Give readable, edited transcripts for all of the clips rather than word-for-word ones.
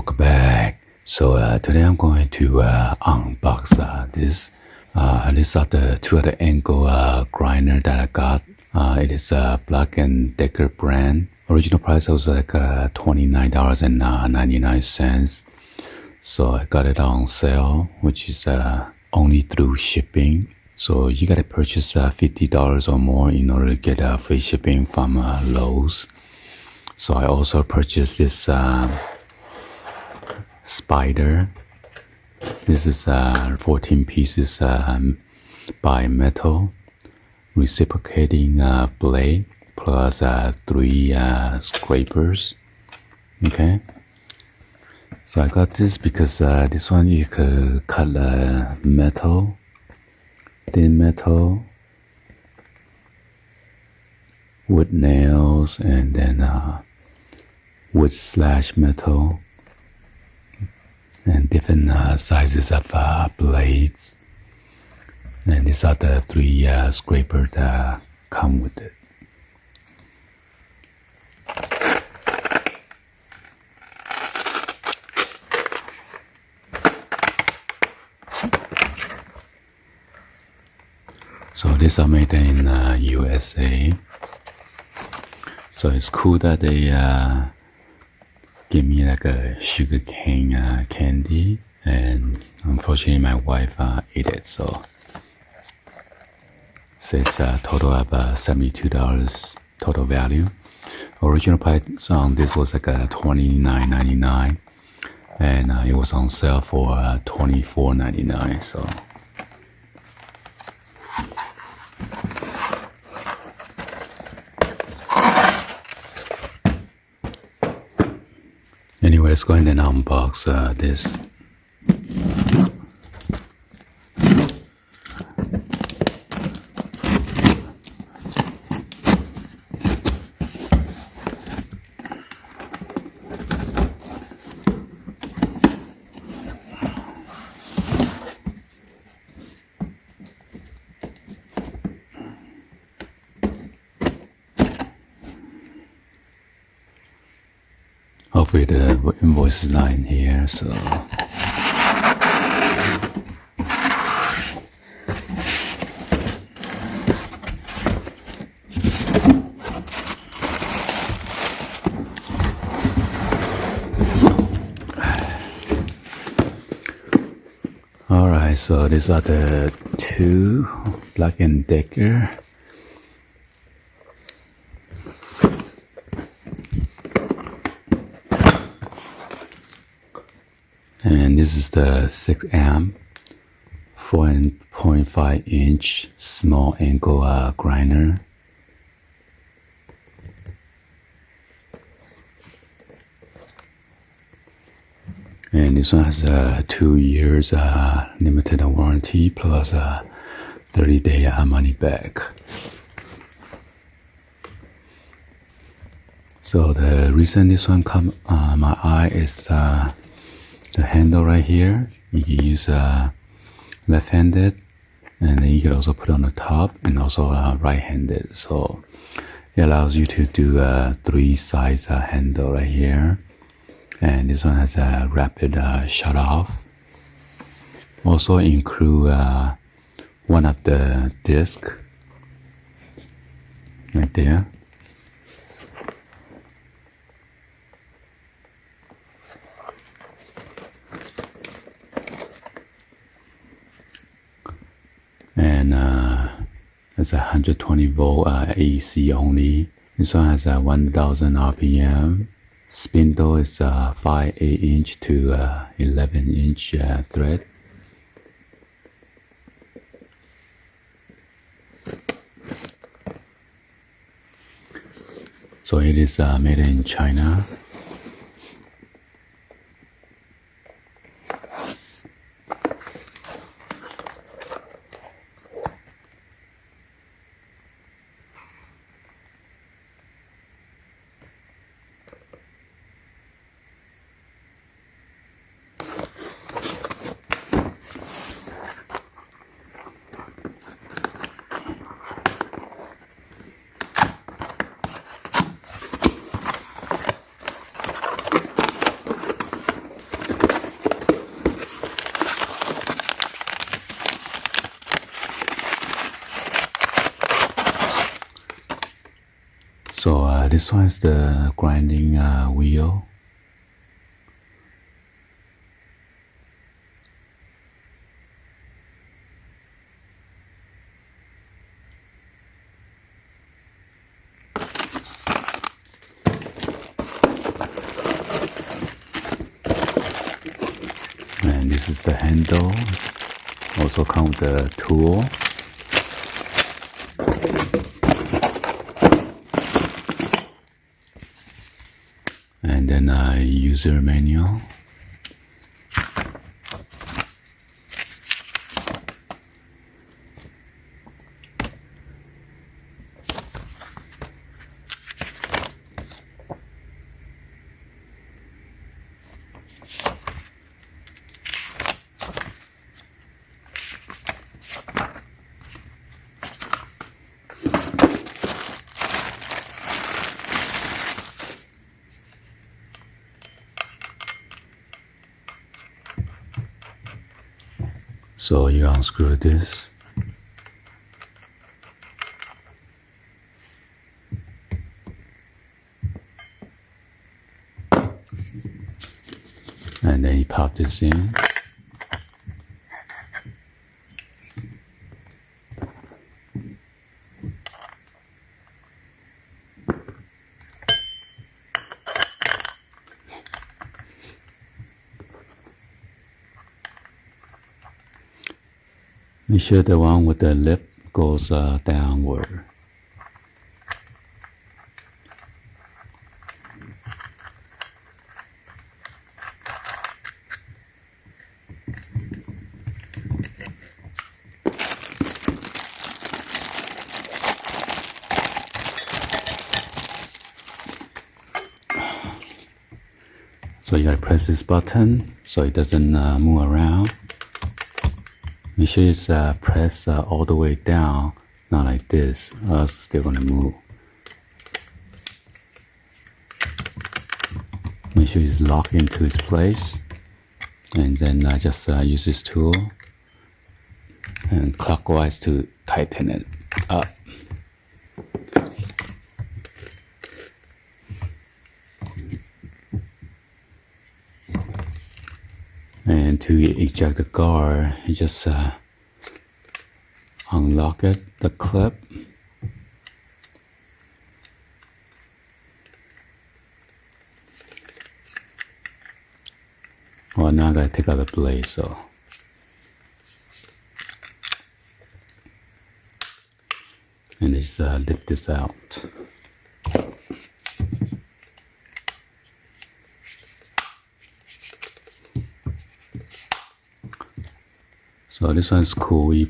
welcome back. So today I'm going to unbox this. These are the two other angle grinder that I got. It is a BLACK+DECKER brand. Original price was like $29.99. So I got it on sale, which is only through shipping. So you gotta purchase $50 or more in order to get free shipping from Lowe's. So I also purchased this spider. This is 14 pieces by metal, reciprocating blade plus 3 scrapers. Okay. So I got this because this one you could cut metal, thin metal, wood nails, and then wood / metal, and different sizes of blades. And these are the 3 scrapers that come with it. So these are made in USA. So it's cool that they give me like a sugar cane candy, and unfortunately my wife ate it. So it's a total of $72 total value. Original price on this was like $29.99, and it was on sale for $24.99. So. Anyway, let's go ahead and unbox this. Hopefully the invoice is not in here, so. Alright, so these are the 2 BLACK+DECKER. And this is the 6 amp 4.5-inch small angle grinder. And this one has 2 years limited warranty plus 30-day money back. So the reason this one caught my eye is the handle right here. You can use left-handed, and then you can also put on the top, and also right-handed. So it allows you to do 3 size handle right here. And this one has a rapid shut off. Also include one of the disc right there. And it's 120 volt AC only. This one has 1000 RPM. Spindle is 5/8-inch to 11-inch thread. So it is made in China. this one is the grinding wheel. And this is the handle. Also come with the tool. And then a user manual. So you unscrew this. And then you pop this in. Make sure the one with the lip goes downward. So you gotta press this button so it doesn't move around. Make sure it's pressed all the way down, not like this, or else it's still gonna move. Make sure it's locked into its place, and then just use this tool and clockwise to tighten it up. And to eject the guard, you just unlock it, the clip. Well, now I gotta take out the blade, so. And just lift this out. So this one's cool. We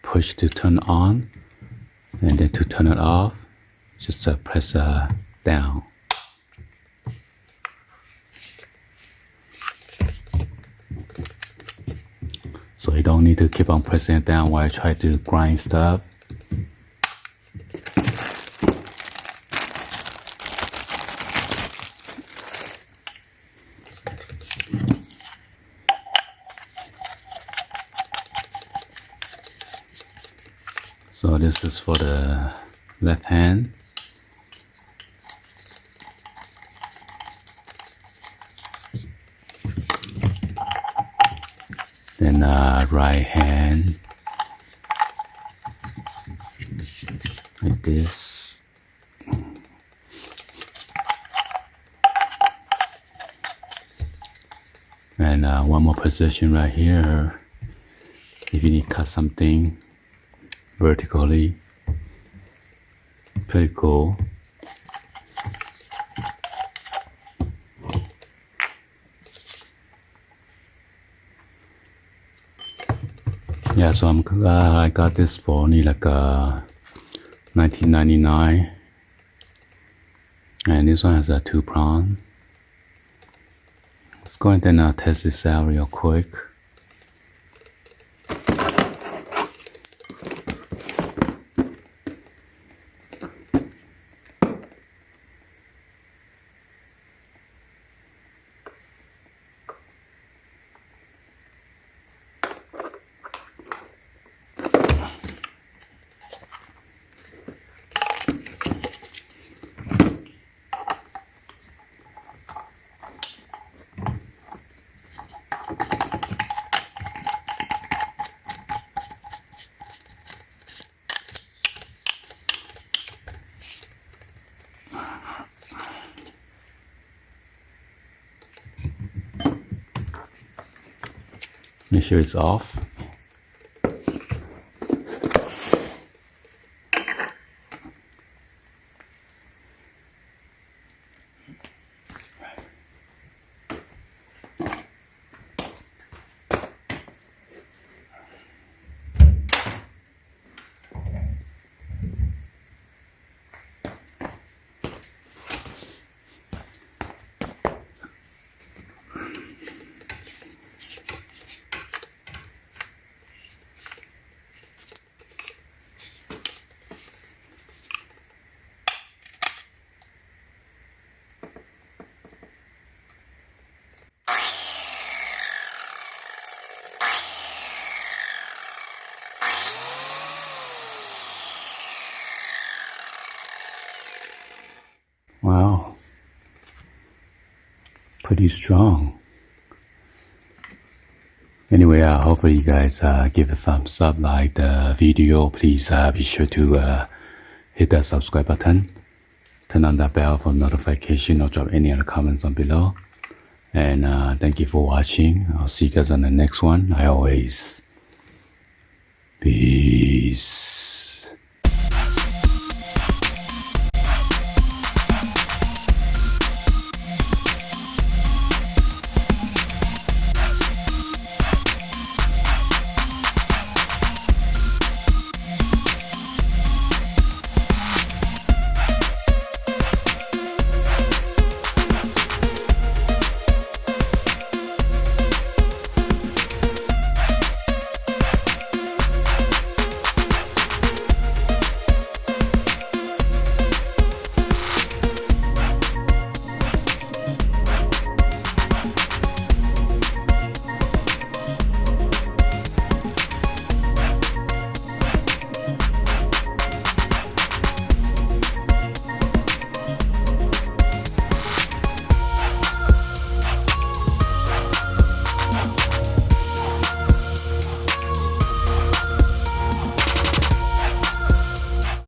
push to turn on, and then to turn it off, just press down. So you don't need to keep on pressing it down while you try to grind stuff. So this is for the left hand. Then right hand, like this. And one more position right here. If you need to cut something vertically, pretty cool. Yeah, so I got this for only like $19.99, and this one has a 2-prong. Let's go ahead and test this out real quick. Make sure it's off. Wow, pretty strong. Anyway, hopefully you guys give a thumbs up, like the video. Please be sure to hit that subscribe button, turn on that bell for notification, or drop any other comments on below. And thank you for watching. I'll see you guys on the next one. Peace.